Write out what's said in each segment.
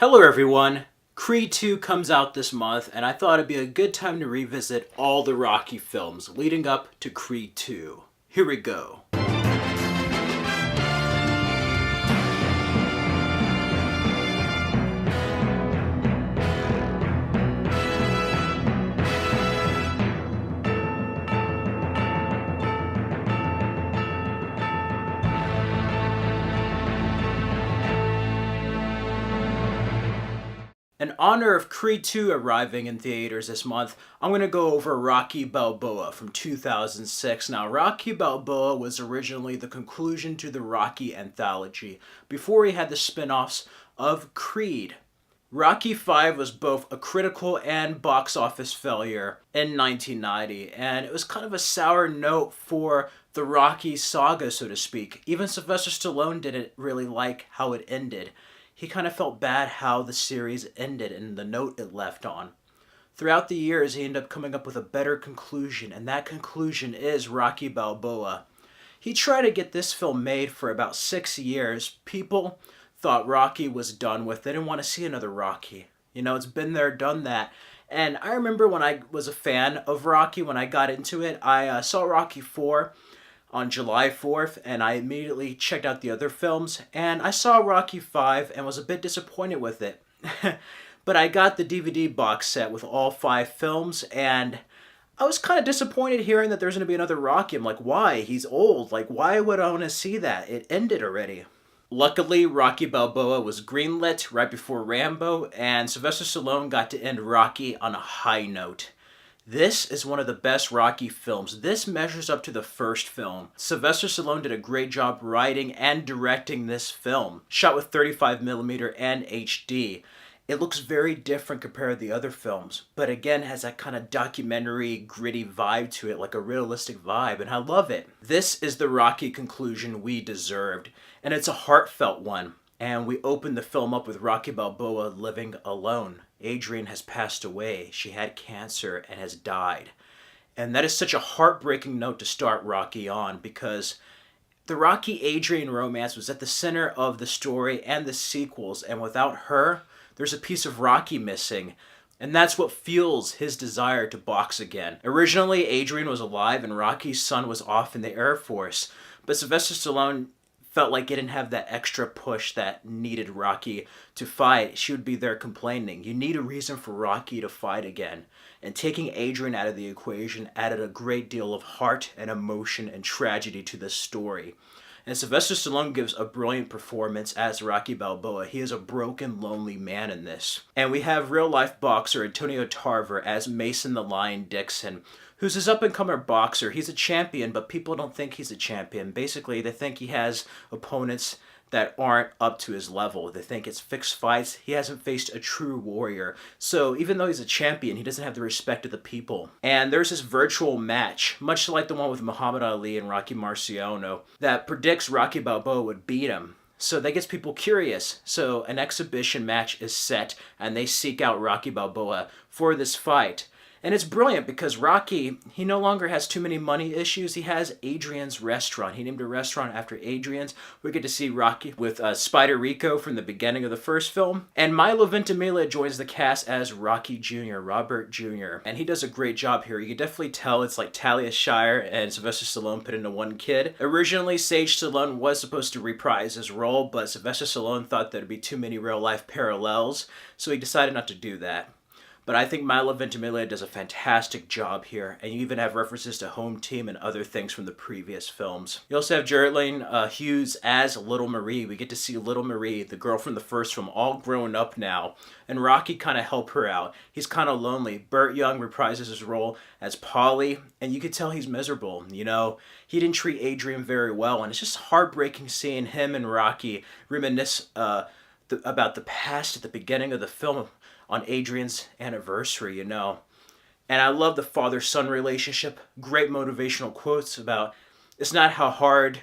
Hello everyone! Creed 2 comes out this month, and I thought it'd be a good time to revisit all the Rocky films leading up to Creed 2. Here we go. In honor of Creed 2 arriving in theaters this month, I'm going to go over Rocky Balboa from 2006. Now, Rocky Balboa was originally the conclusion to the Rocky anthology, before he had the spin-offs of Creed. Rocky V was both a critical and box office failure in 1990, and it was kind of a sour note for the Rocky saga, so to speak. Even Sylvester Stallone didn't really like how it ended. He kind of felt bad how the series ended and the note it left on. Throughout the years, he ended up coming up with a better conclusion, and that conclusion is Rocky Balboa. He tried to get this film made for about 6 years. People thought Rocky was done with. They didn't want to see another Rocky. You know, it's been there, done that. And I remember when I was a fan of Rocky, when I got into it, I saw Rocky 4 on July 4th, and I immediately checked out the other films, and I saw Rocky 5 and was a bit disappointed with it. But I got the DVD box set with all 5 films, and I was kind of disappointed hearing that there's going to be another Rocky. I'm like, why? He's old. Like, why would I want to see that? It ended already. Luckily, Rocky Balboa was greenlit right before Rambo, and Sylvester Stallone got to end Rocky on a high note. This is one of the best Rocky films. This measures up to the first film. Sylvester Stallone did a great job writing and directing this film. Shot with 35mm and HD. It looks very different compared to the other films, but again has that kind of documentary, gritty vibe to it, like a realistic vibe, and I love it. This is the Rocky conclusion we deserved, and it's a heartfelt one. And we open the film up with Rocky Balboa living alone. Adrian has passed away. She had cancer and has died. And that is such a heartbreaking note to start Rocky on, because the Rocky-Adrian romance was at the center of the story and the sequels, and without her, there's a piece of Rocky missing. And that's what fuels his desire to box again. Originally, Adrian was alive and Rocky's son was off in the Air Force, but Sylvester Stallone felt like it didn't have that extra push that needed Rocky to fight. She would be there complaining. You need a reason for Rocky to fight again. And taking Adrian out of the equation added a great deal of heart and emotion and tragedy to this story. And Sylvester Stallone gives a brilliant performance as Rocky Balboa. He is a broken, lonely man in this. And we have real-life boxer Antonio Tarver as Mason the Lion Dixon, who's his up-and-comer boxer. He's a champion, but people don't think he's a champion. Basically, they think he has opponents that aren't up to his level. They think it's fixed fights. He hasn't faced a true warrior. So even though he's a champion, he doesn't have the respect of the people. And there's this virtual match, much like the one with Muhammad Ali and Rocky Marciano, that predicts Rocky Balboa would beat him. So that gets people curious. So an exhibition match is set, and they seek out Rocky Balboa for this fight. And it's brilliant because Rocky, he no longer has too many money issues. He has Adrian's restaurant. He named a restaurant after Adrian's. We get to see Rocky with Spider Rico from the beginning of the first film. And Milo Ventimiglia joins the cast as Rocky Jr., Robert Jr. And he does a great job here. You can definitely tell it's like Talia Shire and Sylvester Stallone put into one kid. Originally, Sage Stallone was supposed to reprise his role, but Sylvester Stallone thought there'd be too many real-life parallels, so he decided not to do that. But I think Milo Ventimiglia does a fantastic job here, and you even have references to Home Team and other things from the previous films. You also have Geraldine Hughes as Little Marie. We get to see Little Marie, the girl from the first film, all grown up now, and Rocky kind of helped her out. He's kind of lonely. Burt Young reprises his role as Paulie, and you could tell he's miserable. You know, he didn't treat Adrian very well, and it's just heartbreaking seeing him and Rocky reminisce about the past at the beginning of the film, on Adrian's anniversary, you know. And I love the father-son relationship. Great motivational quotes about, it's not how hard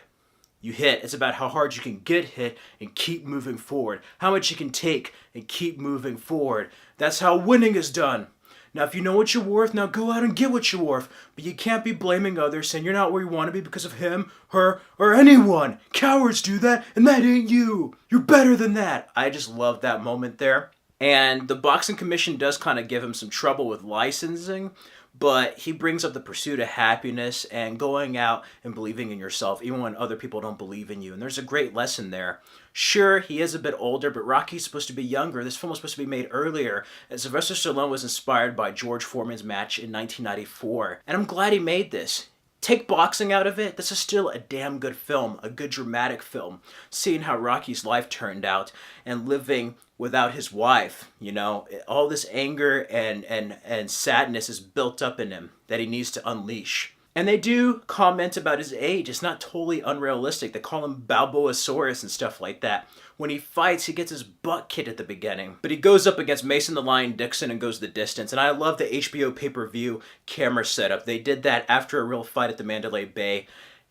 you hit, it's about how hard you can get hit and keep moving forward. How much you can take and keep moving forward. That's how winning is done. Now, if you know what you're worth, now go out and get what you're worth. But you can't be blaming others, saying you're not where you want to be because of him, her, or anyone. Cowards do that, and that ain't you. You're better than that. I just love that moment there. And the boxing commission does kind of give him some trouble with licensing, but he brings up the pursuit of happiness and going out and believing in yourself, even when other people don't believe in you. And there's a great lesson there. Sure, he is a bit older, but Rocky's supposed to be younger. This film was supposed to be made earlier, and Sylvester Stallone was inspired by George Foreman's match in 1994. And I'm glad he made this. Take boxing out of it, this is still a damn good film, a good dramatic film. Seeing how Rocky's life turned out and living without his wife, you know, all this anger and sadness is built up in him that he needs to unleash. And they do comment about his age. It's not totally unrealistic. They call him Balboasaurus and stuff like that. When he fights, he gets his butt kicked at the beginning. But he goes up against Mason the Lion Dixon and goes the distance. And I love the HBO pay-per-view camera setup. They did that after a real fight at the Mandalay Bay.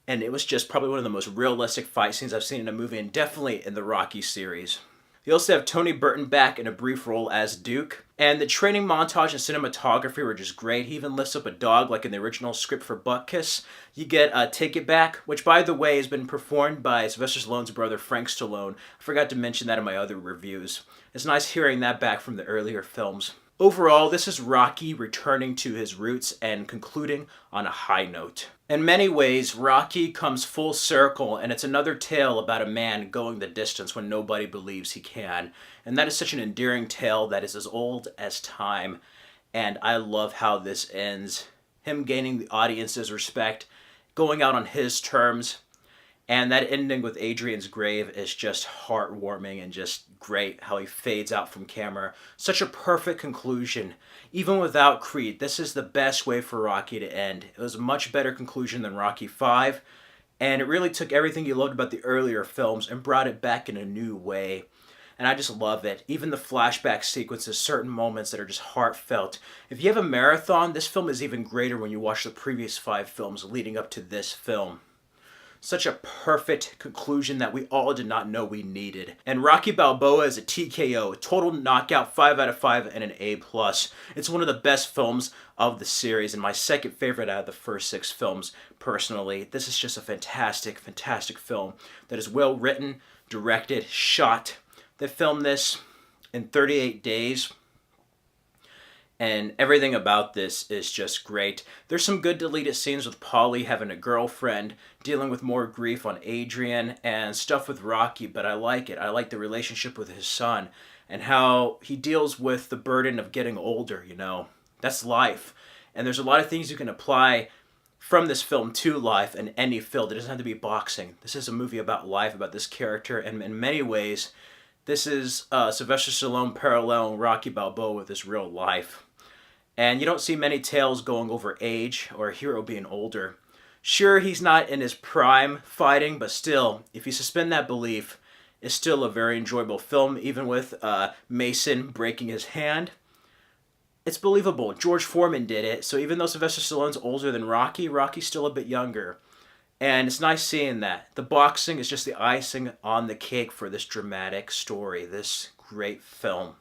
And it was just probably one of the most realistic fight scenes I've seen in a movie, and definitely in the Rocky series. You also have Tony Burton back in a brief role as Duke. And the training montage and cinematography were just great. He even lifts up a dog like in the original script for Butt Kiss. You get Take It Back, which by the way has been performed by Sylvester Stallone's brother Frank Stallone. I forgot to mention that in my other reviews. It's nice hearing that back from the earlier films. Overall, this is Rocky returning to his roots and concluding on a high note. In many ways, Rocky comes full circle, and it's another tale about a man going the distance when nobody believes he can. And that is such an endearing tale that is as old as time. And I love how this ends. Him gaining the audience's respect, going out on his terms. And that ending with Adrian's grave is just heartwarming and just great how he fades out from camera. Such a perfect conclusion. Even without Creed, this is the best way for Rocky to end. It was a much better conclusion than Rocky V. And it really took everything you loved about the earlier films and brought it back in a new way. And I just love it. Even the flashback sequences, certain moments that are just heartfelt. If you have a marathon, this film is even greater when you watch the previous 5 films leading up to this film. Such a perfect conclusion that we all did not know we needed. And Rocky Balboa is a TKO, a total knockout, 5 out of 5 and an A+. It's one of the best films of the series and my second favorite out of the first 6 films personally. This is just a fantastic, fantastic film that is well written, directed, shot. They filmed this in 38 days. And everything about this is just great. There's some good deleted scenes with Paulie having a girlfriend, dealing with more grief on Adrian, and stuff with Rocky, but I like it. I like the relationship with his son, and how he deals with the burden of getting older, you know. That's life. And there's a lot of things you can apply from this film to life in any field. It doesn't have to be boxing. This is a movie about life, about this character, and in many ways, this is Sylvester Stallone paralleling Rocky Balboa with his real life. And you don't see many tales going over age or a hero being older. Sure, he's not in his prime fighting, but still, if you suspend that belief, it's still a very enjoyable film, even with Mason breaking his hand. It's believable. George Foreman did it, so even though Sylvester Stallone's older than Rocky, Rocky's still a bit younger. And it's nice seeing that. The boxing is just the icing on the cake for this dramatic story. This great film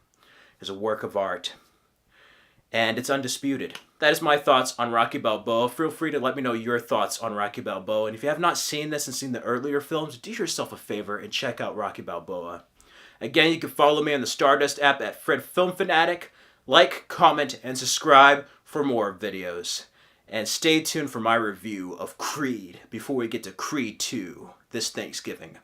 is a work of art. And it's undisputed. That is my thoughts on Rocky Balboa. Feel free to let me know your thoughts on Rocky Balboa. And if you have not seen this and seen the earlier films, do yourself a favor and check out Rocky Balboa. Again, you can follow me on the Stardust app at Fred Film Fanatic. Like, comment, and subscribe for more videos. And stay tuned for my review of Creed before we get to Creed 2 this Thanksgiving.